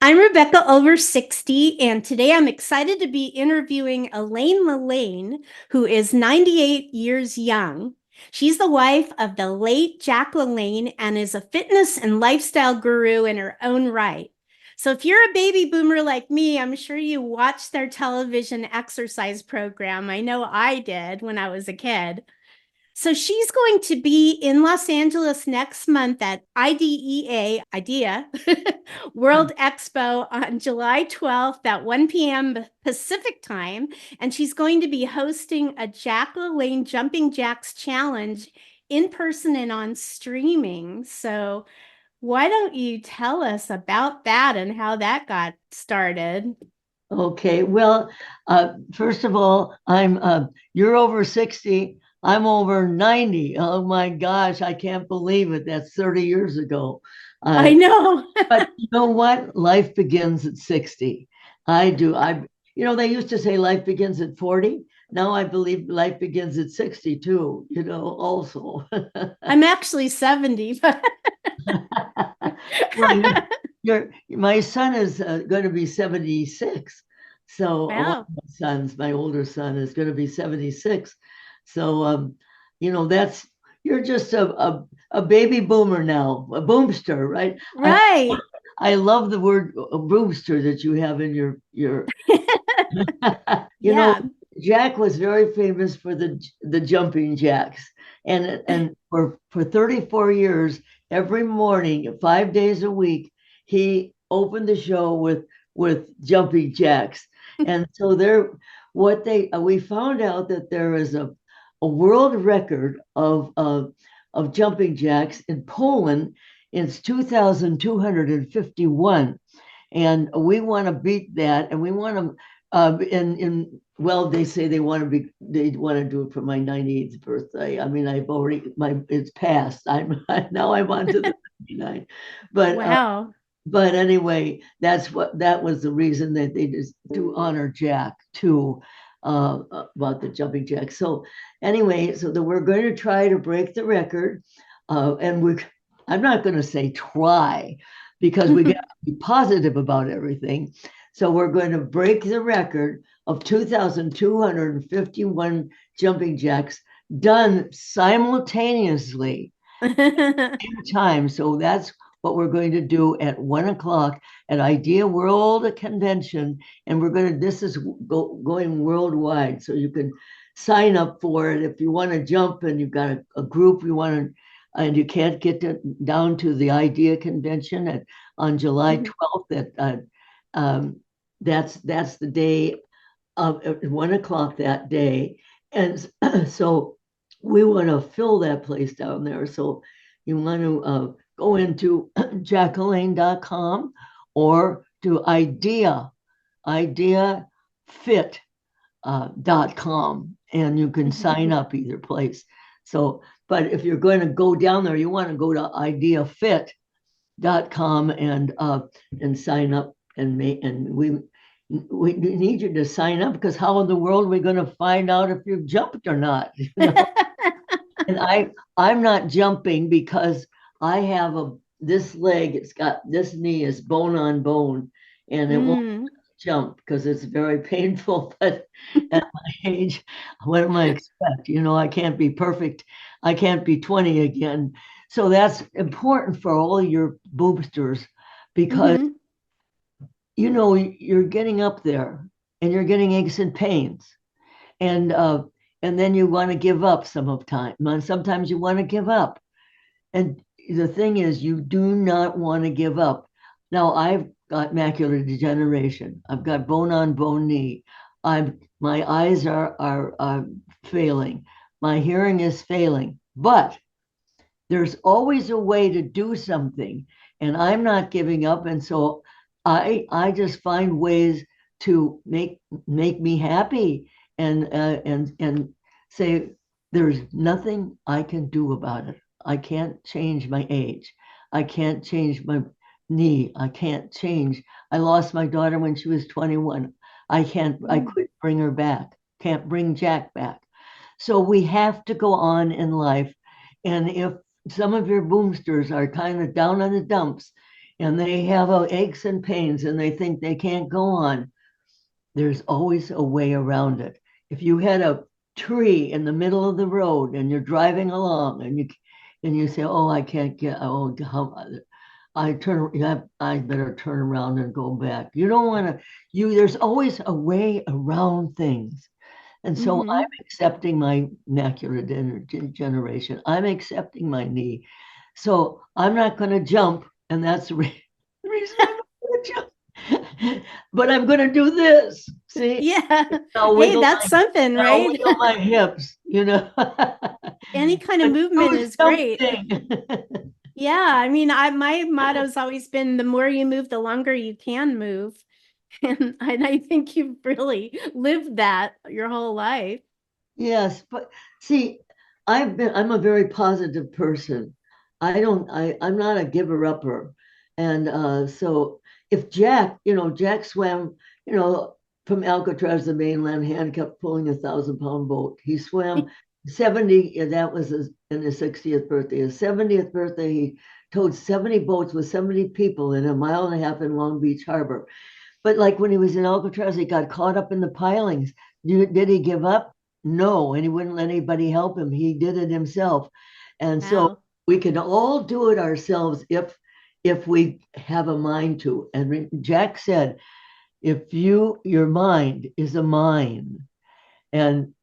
I'm Rebecca, over 60, and today I'm excited to be interviewing Elaine LaLanne, who is 98 years young. She's the wife of the late Jack LaLanne and is a fitness and lifestyle guru in her own right. So if you're a baby boomer like me, I'm sure you watched their television exercise program. I know I did when I was a kid. So she's going to be in Los Angeles next month at IDEA World Expo on July 12th at 1 p.m. Pacific time. And she's going to be hosting a Jack LaLanne Jumping Jacks Challenge in person and on streaming. So why don't you tell us about that and how that got started? Okay, well, first of all, you're over 60. I'm over 90. Oh my gosh, I can't believe it. That's 30 years ago. I know. But you know what? Life begins at 60. I do. They used to say life begins at 40. Now I believe life begins at 62, also. I'm actually 70, but Well, my son is going to be 76. So one of wow. my sons, my older son, is going to be 76. So, that's you're just a baby boomer now, a boomster, right? Right. I love the word boomster that you have in your you know, Yeah. Jack was very famous for the jumping jacks. And for 34 years, every morning, 5 days a week, he opened the show with jumping jacks. And so we found out that there is a world record of jumping jacks in Poland. It's 2,251, and we want to beat that, and we want to in well, they say they want to do it for my 98th birthday. I mean, it's passed. I'm on to the 99. But Wow. but anyway, that was the reason that they just to honor Jack too, about the jumping jack. So anyway, so that we're going to try to break the record, and I'm not going to say try, because we got to be positive about everything. So we're going to break the record of 2,251 jumping jacks done simultaneously time. So that's what we're going to do at 1 o'clock at Idea World Convention. And this is going worldwide. So you can sign up for it if you want to jump and you've got a group you want to, and you can't down to the Idea Convention on July 12th. That's the day at 1 o'clock that day. And so we want to fill that place down there. So you want to go into jackalane.com or to IDEAfit.com, and you can sign up either place. So, but if you're going to go down there, you want to go to IDEAfit.com and sign up, and we need you to sign up, because how in the world are we going to find out if you've jumped or not? And I'm not jumping because I have this leg, it's got this knee is bone on bone, and it won't Mm. jump because it's very painful. But at my age, what am I expect? I can't be perfect. I can't be 20 again. So that's important for all your boosters, because Mhm. you're getting up there and you're getting aches and pains, and then you want to give up some of time. Sometimes you want to give up, and the thing is, you do not want to give up. Now, I've got macular degeneration. I've got bone on bone knee. My eyes are failing. My hearing is failing. But there's always a way to do something, and I'm not giving up. And so I just find ways to make me happy, and say there's nothing I can do about it. I can't change my age. I can't change my knee. I can't change. I lost my daughter when she was 21. I couldn't bring her back. Can't bring Jack back. So we have to go on in life. And if some of your boomsters are kind of down on the dumps and they have aches and pains and they think they can't go on, there's always a way around it. If you had a tree in the middle of the road and you're driving along and you say, "Oh, I can't get. Oh, I better turn around and go back." You don't want to. There's always a way around things. And so I'm Mm-hmm. accepting my macular degeneration. I'm accepting my knee. So I'm not going to jump. And that's the reason I'm not going to jump. But I'm going to do this. See, Yeah. I'll Hey, wiggle that's something, I'll right? wiggle my hips, Any kind of But movement do is great. something. Yeah, I mean, my motto's always been the more you move, the longer you can move. And I think you've really lived that your whole life. Yes, but see, I'm a very positive person. I'm not a giver upper. And so if Jack swam, you know, from Alcatraz to mainland, handcuffed, pulling 1,000-pound boat. He swam 70, that was in his 60th birthday. His 70th birthday, he towed 70 boats with 70 people in a mile and a half in Long Beach Harbor. But like when he was in Alcatraz, he got caught up in the pilings. Did he give up? No, and he wouldn't let anybody help him. He did it himself. And so Wow. we can all do it ourselves if we have a mind to. And Jack said, if your mind is a mine, and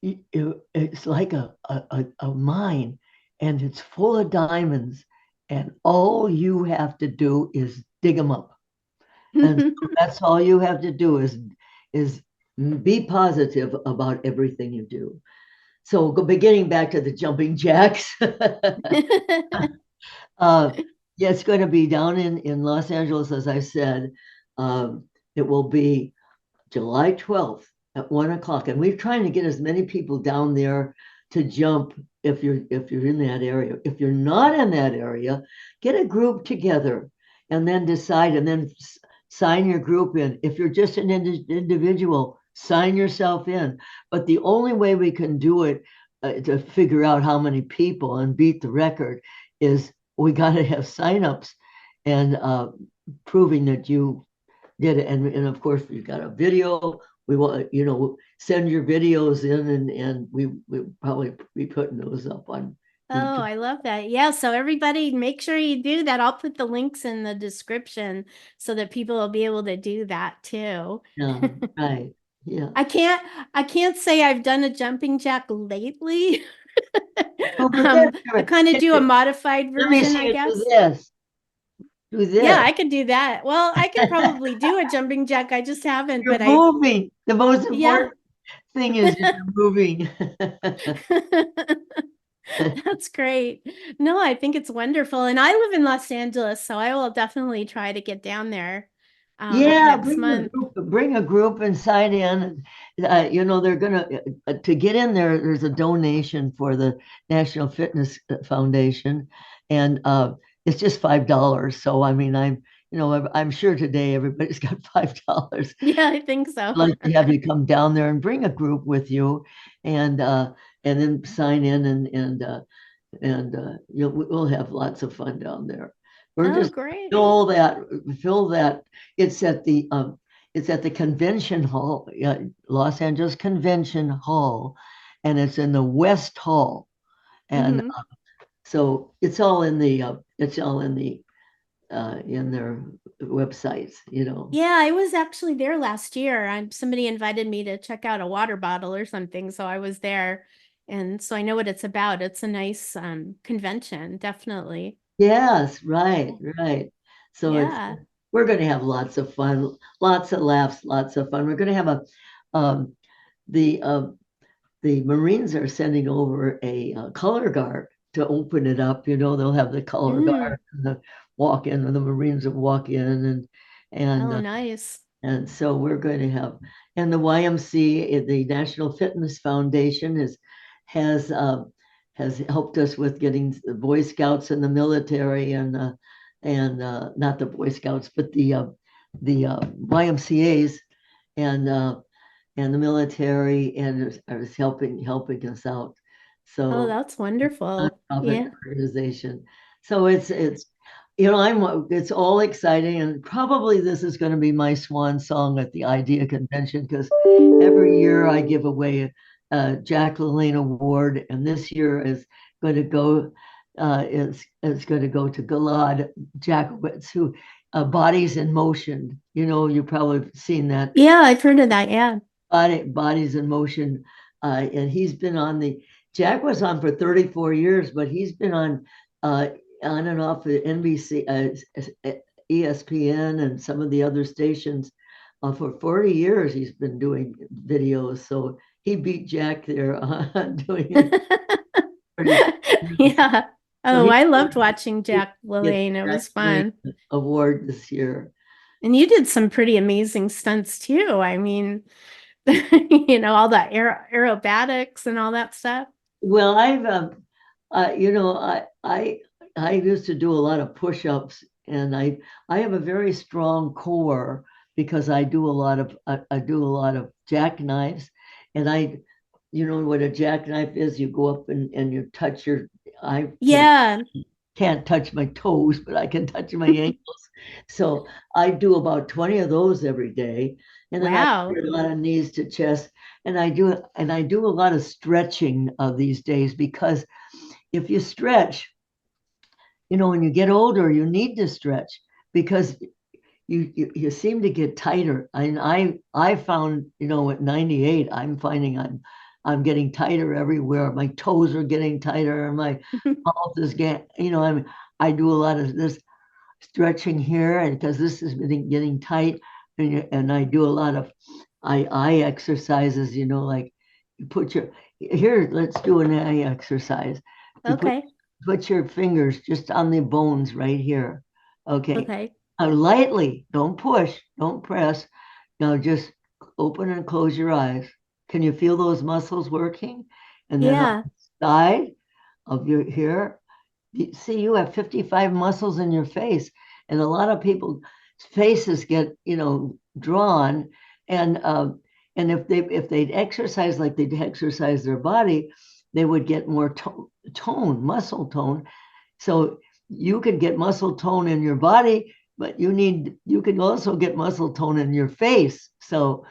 it's like a mine, and it's full of diamonds, and all you have to do is dig them up. And so that's all you have to do is be positive about everything you do. So beginning back to the jumping jacks, uh, yeah, it's going to be down in Los Angeles, as I said. It will be July 12th at 1 o'clock, and we're trying to get as many people down there to jump if you're in that area. If you're not in that area, get a group together and then decide and then sign your group in. If you're just an individual, sign yourself in. But the only way we can do it to figure out how many people and beat the record is we got to have signups and proving that you did it. And of course, we got a video. We want, send your videos in and we probably be putting those up on Oh, YouTube. I love that. Yeah, so everybody make sure you do that. I'll put the links in the description so that people will be able to do that too. Yeah, right. Yeah. I can't I can't say I've done a jumping jack lately. Oh, but that's I correct. kind of do a modified Let me version, see I you do guess. this. Do Yeah, this. I could do that. Well, I could probably do a jumping jack. I just haven't, You're but I moving. The most yeah. important thing is you're moving. That's great. No, I think it's wonderful. And I live in Los Angeles, so I will definitely try to get down there Yeah, next month. bring a group and sign in. They're gonna to get in there. There's a donation for the National Fitness Foundation, and it's just $5. So I mean, I'm sure today everybody's got $5. Yeah, I think so. I'd like to have you come down there and bring a group with you, and then sign in and we'll have lots of fun down there. We're Oh, just great. fill that. It's at the convention hall, Los Angeles Convention Hall, and it's in the West Hall, and Hmm. so it's all in their websites. Yeah, I was actually there last year. Somebody invited me to check out a water bottle or something, so I was there. And so I know what it's about. It's a nice convention, definitely. Yes, right, right. So Yeah. we're going to have lots of fun, lots of laughs, lots of fun. We're going to have um, the uh, the Marines are sending over a color guard to open it up. They'll have the color Mm. guard and the walk in, and the Marines will walk in, and Oh, uh, nice. and so we're going to have, and the YMC, the National Fitness Foundation, has uh, has helped us with getting the Boy Scouts and the military, and not the Boy Scouts, but the YMCA's and and the military, and is helping us out. Oh, So that's wonderful. nonprofit Yeah. organization. So it's It's all exciting, and probably this is going to be my swan song at the IDEA convention because every year I give away a Jack LaLanne award, and this year is going to go is going to go to Gilad Jackowitz, who Bodies in Motion. You probably seen that Yeah, I've heard of that. Yeah. Bodies in Motion, and he's been on the Jack was on for 34 years, but he's been on and off the NBC, ESPN, and some of the other stations for 40 years. He's been doing videos, so he beat Jack there on doing it. Yeah. So Oh, he I loved watching gets Jack LaLanne. It Jack was LaLanne fun. award this year. And you did some pretty amazing stunts too. I mean, all the aerobatics and all that stuff. Well, I used to do a lot of push-ups, and I have a very strong core because I do a lot of jackknives, and you know what a jackknife is. You go up and you touch I Yeah. can't touch my toes, but I can touch my ankles. So I do about 20 of those every day. And then I Wow. do a lot of knees to chest. And I do a lot of stretching of these days because if you stretch, when you get older, you need to stretch because you seem to get tighter. And I found, at 98, I'm finding I'm getting tighter everywhere. My toes are getting tighter. My mouth is getting, I do a lot of this stretching here, and because this is getting tight, and I do a lot of eye exercises. Like you put your here. Let's do an eye exercise. You Okay. put your fingers just on the bones right here. Okay, Okay. lightly. Don't push. Don't press. Now just open and close your eyes. Can you feel those muscles working? And then on Yeah. the side of your here, see, you have 55 muscles in your face, and a lot of people's faces get drawn, and if they'd exercise like they'd exercise their body, they would get more tone, muscle tone. So you can get muscle tone in your body, but you can also get muscle tone in your face. So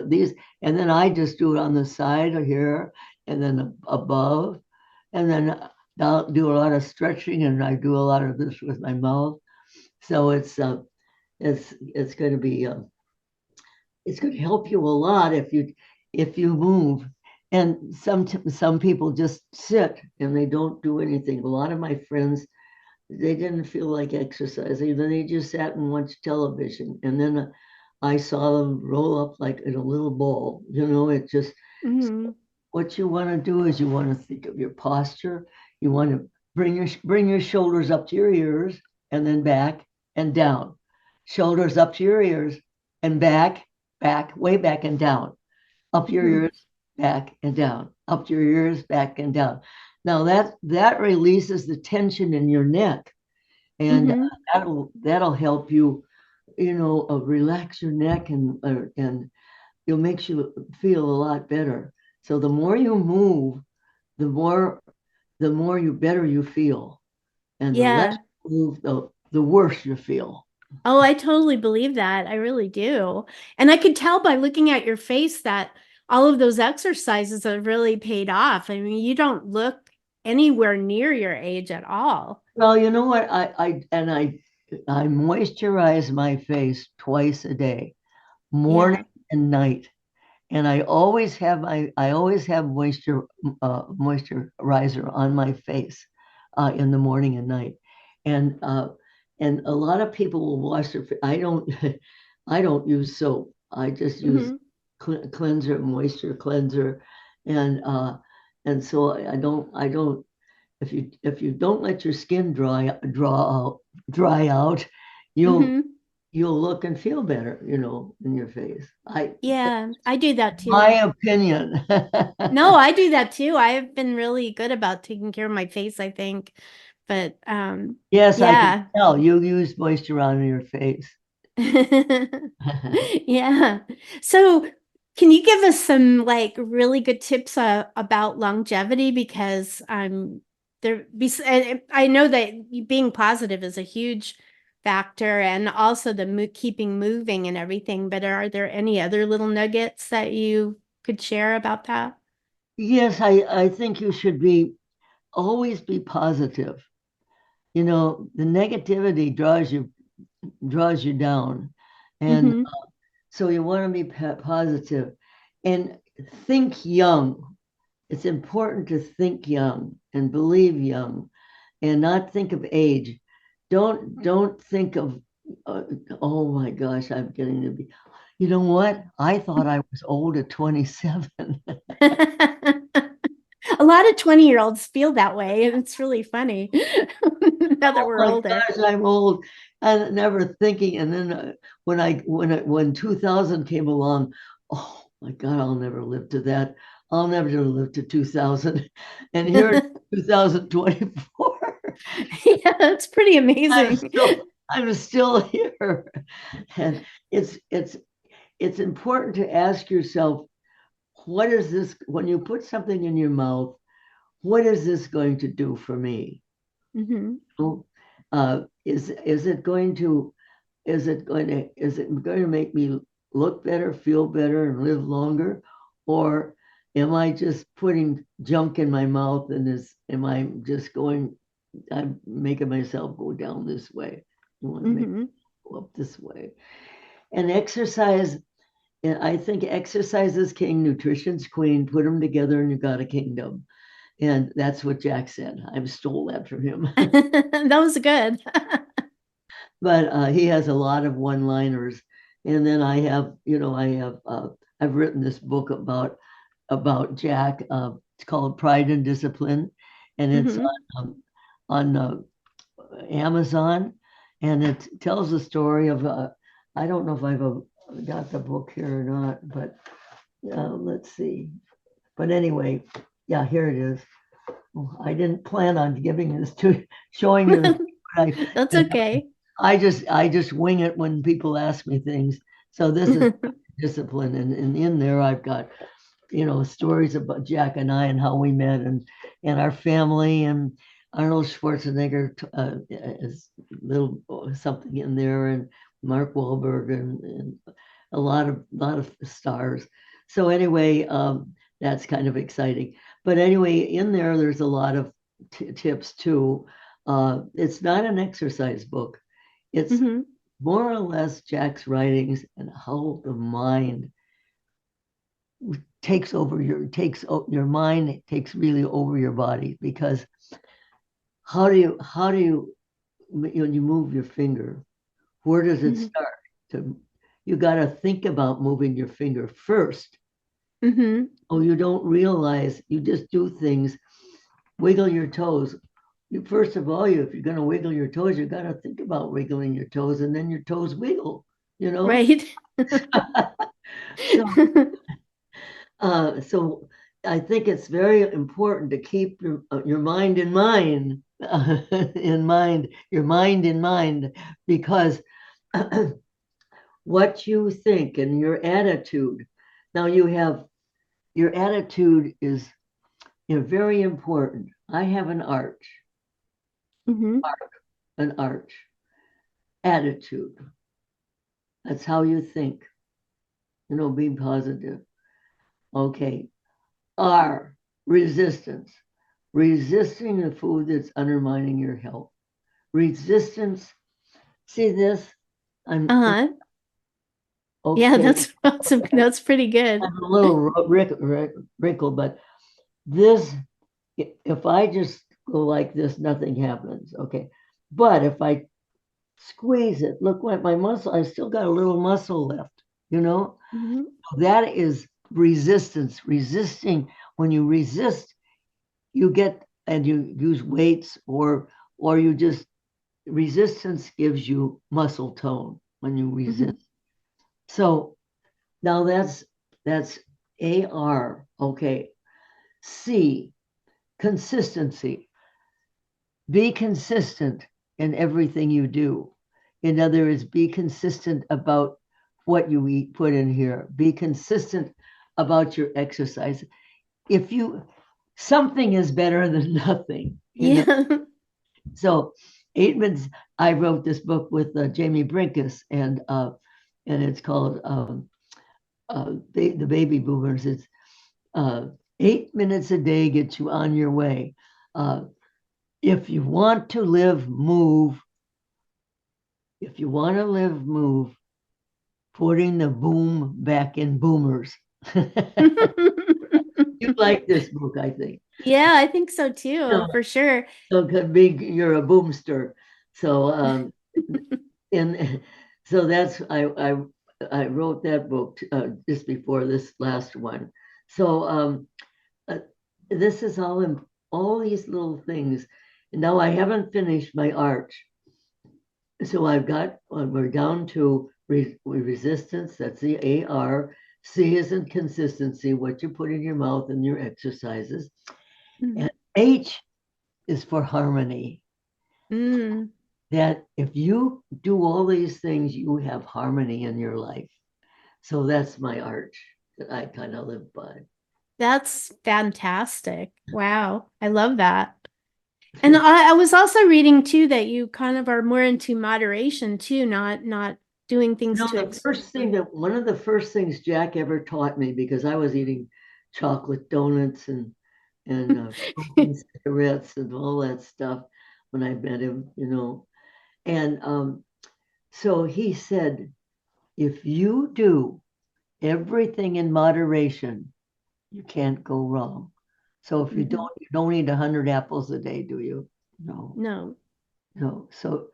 these, and then I just do it on the side of here, and then above, and then I'll do a lot of stretching, and I do a lot of this with my mouth. So it's going to be it's going to help you a lot if you move. And some people just sit and they don't do anything. A lot of my friends, they didn't feel like exercising. Then they just sat and watched television. And then I saw them roll up like in a little ball. It just Hmm. what you want to do is you want to think of your posture. You want to bring your shoulders up to your ears and then back and down. Shoulders up to your ears and back, way back and down. Up your Hmm. ears, back and down. Up your ears, back and down. Now that releases the tension in your neck, and Hmm. that'll help you, relax your neck, and it'll make you feel a lot better. So the more you move, the more you better you feel, and the less Yeah. you move, the worse you feel. Oh, I totally believe that. I really do. And I could tell by looking at your face that all of those exercises have really paid off. I mean, you don't look anywhere near your age at all. Well, you know what? I moisturize my face twice a day, morning Yeah. and night. And I always have moisturizer on my face in the morning and night. And a lot of people will wash their face. I don't I don't use soap. I just use Hmm. cleanser, moisture cleanser, and so I don't if you don't let your skin dry out, you'll Hmm. you'll look and feel better, in your face. Yeah, I do that My too. opinion. No, I do that too. I have been really good about taking care of my face, I think. But Yes, I can yeah. tell you use moisture on your face. Yeah. So, can you give us some like really good tips about longevity? Because I know that being positive is a huge factor, and also the keeping moving and everything, but are there any other little nuggets that you could share about that? Yes, I think you should be always be positive. You know, the negativity draws you down. And Mm-hmm. so you want to be positive and think young. It's important to think young and believe young and not think of age. Don't think of oh my gosh, I'm getting to be. You know what? I thought I was old at 27. A lot of 20-year-olds feel that way, and it's really funny now that Oh we're my older. gosh, I'm old. And never thinking. And then when 2000 came along, oh my God, I'll never live to that. I'll never live to 2000. And here in 2024, Yeah, that's pretty I'm amazing. still I'm still here. And it's important to ask yourself, what is this when you put something in your mouth, what is this going to do for me? Hmm. Is it going to is it going to make me look better, feel better, and live longer, or am I just putting junk in my mouth and is am I just going? I'm making myself go down this way. I want to make Hmm. go up this way. And exercise, and I think exercise is king, nutrition's queen. Put them together, and you got a kingdom. And that's what Jack said. I stole that from him. That was good. But he has a lot of one-liners. And then I've written this book about Jack. It's called Pride and Discipline, and it's Hmm. on Amazon, and it tells the story of. I don't know if I've got the book here or not, but let's see. But anyway, yeah, here it is. I didn't plan on giving this to showing you this. That's I, okay. I just wing it when people ask me things. So this is discipline, and in there I've got stories about Jack and I and how we met and our family and Arnold Schwarzenegger is little something in there and Mark Wahlberg and a lot of stars. So anyway, that's kind of exciting. But anyway, in there's a lot of tips too. It's not an exercise book. It's Hmm. more or less Jack's writings and how the mind takes your mind takes really over your body because how do you when you move your finger, where does it Hmm. start to you got to think about moving your finger first. Hmm. Oh, you don't realize you just do things. Wiggle your toes. You first of all, if you're going to wiggle your toes, you got to think about wiggling your toes, and then your toes wiggle. You know. Right. So so I think it's very important to keep your mind in mind, in mind, your mind in mind, because what you think and your attitude. Now you have your attitude is very important. I have Hmm. an arch attitude. That's how you think. Be positive. Okay. R, resistance. Resisting the food that's undermining your health. Resistance. See this? I'm Uh-huh. Yeah, okay. that's awesome. That's pretty good. I'm a little wrinkle, but this, if I just go like this, nothing happens. Okay. But if I squeeze it, look what my muscle, I still got a little muscle left, you know? Hmm. That is resistance. Resisting, when you resist, you get, and you use weights or you just, resistance gives you muscle tone when you Hmm. resist. So now that's AR. Okay. C, consistency. Be consistent in everything you do. In other words, be consistent about what you eat, put in here. Be consistent about your exercise. If you something is better than nothing, you know. Yeah. So 8 minutes. I wrote this book with Jamie Brinkus, and it's called the Baby Boomers. It's uh, 8 minutes a day gets you on your way. Uh, if you want to live, move. If you want to live, move. Putting the boom back in boomers. You like this book, I think. Yeah, I think so too, No, for sure. so it could be you're a boomster. So and so that's I wrote that book just before this last one. So uh, this is all in all these little things. Now I haven't finished my arch, so I've got we're down to resistance. That's the AR. C is in consistency, what you put in your mouth and your exercises, Mm. and H is for harmony. Mm. That if you do all these things, you have harmony in your life. So that's my arch that I kind of live by. That's fantastic. Wow. I love that. And I was also reading too that you kind of are more into moderation too, not doing things to The first thing extreme. that one of the first things Jack ever taught me, because I was eating chocolate donuts and smoking cigarettes and all that stuff when I met him, and so he said, if you do everything in moderation, you can't go wrong. So if Mhm. you don't eat 100 apples a day, do you? No, No, no. So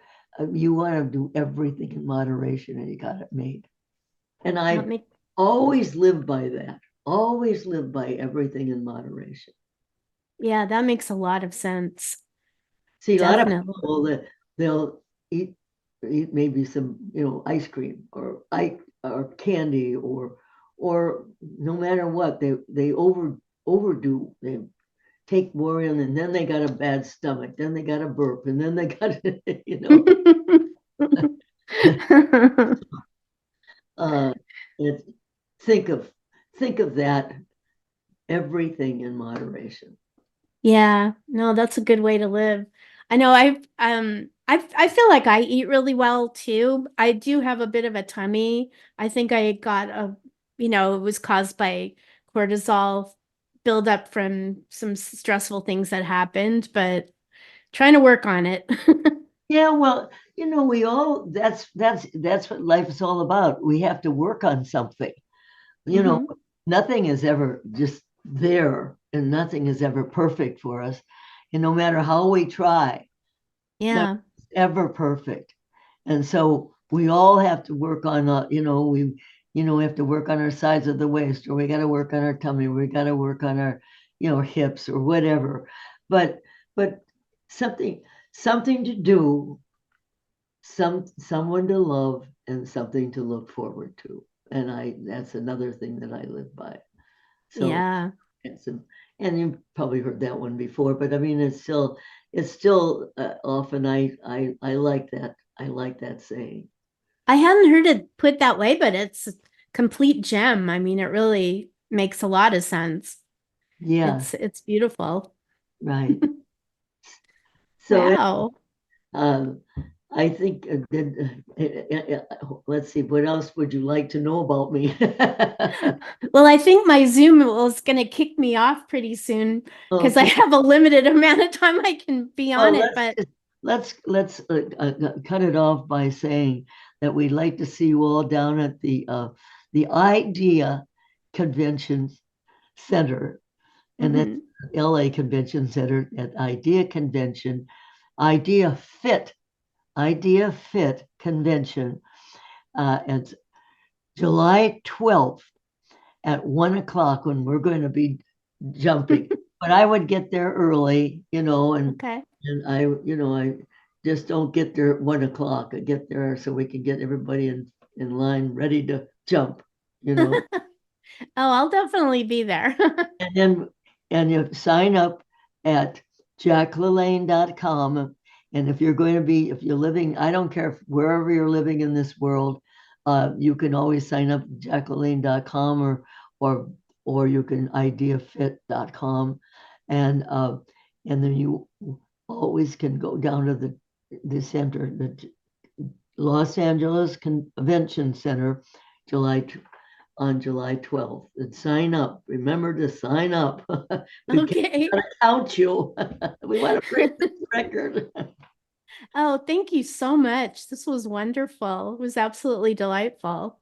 you want to do everything in moderation, and you got it made. And that I make always live by that. Always live by everything in moderation. yeah, that makes a lot of sense. See, a lot of Definitely. people that they'll eat maybe some ice cream or candy or no matter what they overdo. They take more in, and then they got a bad stomach, then they got a burp, and then they got you know uh it, think of think of that, everything in moderation. Yeah, no, that's a good way to live. I know I feel like I eat really well too. I do have a bit of a tummy. I think I got it was caused by cortisol buildup from some stressful things that happened, but trying to work on it. Yeah, well, we all that's what life is all about. We have to work on something. You know, Hmm. nothing is ever just there, and nothing is ever perfect for us. And no matter how we try, nothing's Yeah. ever perfect. And so we all have to work on, we have to work on our sides of the waist, or we got to work on our tummy, we got to work on our, hips or whatever. But, but something, something to do, someone to love, and something to look forward to. And that's another thing that I live by. So Yeah. it's and you probably heard that one before, but I mean, it's still often I like that. I like that saying. I hadn't heard it put that way, but it's a complete gem. I mean, it really makes a lot of sense. Yeah, It's beautiful. right. So Wow. um, I think let's see, what else would you like to know about me? Well, I think my Zoom is going to kick me off pretty soon because I Okay. have a limited amount of time I can be on Well, it. But let's cut it off by saying that we'd like to see you all down at the IDEA Convention Center, and that's mhm. LA Convention Center at IDEA Convention, IDEAfit, IDEAfit Convention. It's July 12th at 1 o'clock when we're going to be jumping. But I would get there early, Okay. and I just don't get there at 1 o'clock. I get there so we can get everybody in line ready to jump. Oh, I'll definitely be there. And then and you sign up at jacklalaine.com. And if you're living, I don't care wherever you're living in this world, you can always sign up at jacklalaine.com or or you can ideafit.com. and then you always can go down to the center, the Los Angeles Convention Center, July on July 12th, and sign up. Remember to sign up. We can't Okay. count you. We want to break this record. Oh, thank you so much. This was wonderful. It was absolutely delightful.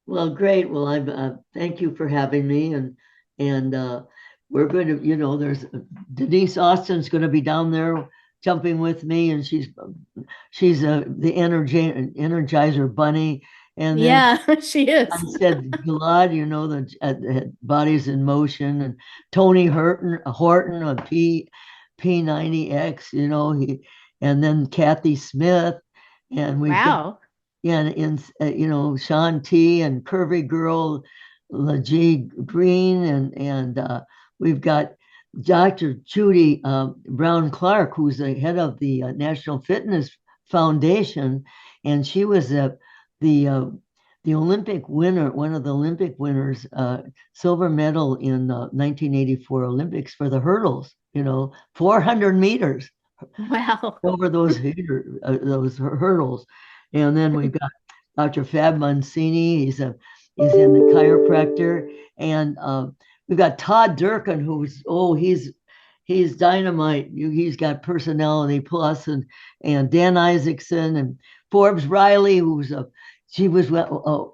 Well, great. Well, I thank you for having me, and we're going to, there's Denise Austin's going to be down there jumping with me, and she's the Energizer Bunny, and then Yeah, she I is. said Gilad, the Bodies in Motion, and Tony Horton on P90X, and then Kathy Smith, and we've got Wow. yeah, Sean T and Curvy Girl, LaG Green, and we've got Dr. Judy Brown Clark, who's the head of the National Fitness Foundation, and she was the the Olympic winner, one of the Olympic winners, silver medal in 1984 Olympics for the hurdles. 400 meters Wow. over those hurdles. And then we've got Dr. Fab Mancini. He's in the chiropractor, and we've got Todd Durkin, he's dynamite. He's got personality plus, and Dan Isaacson and Forbes Riley, she was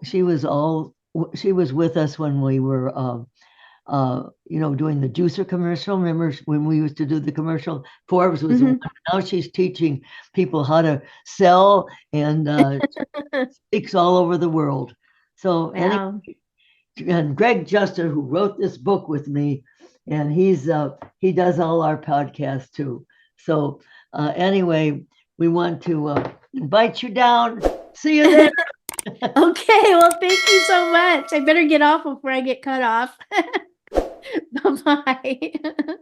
she was with us when we were doing the juicer commercial. Remember when we used to do the commercial? Forbes was the one. Now she's teaching people how to sell, and speaks all over the world. So Wow. and Greg Juster, who wrote this book with me, and he does all our podcasts too. So anyway, we want to invite you down. See you there. Okay, well, thank you so much. I better get off before I get cut off. Bye-bye.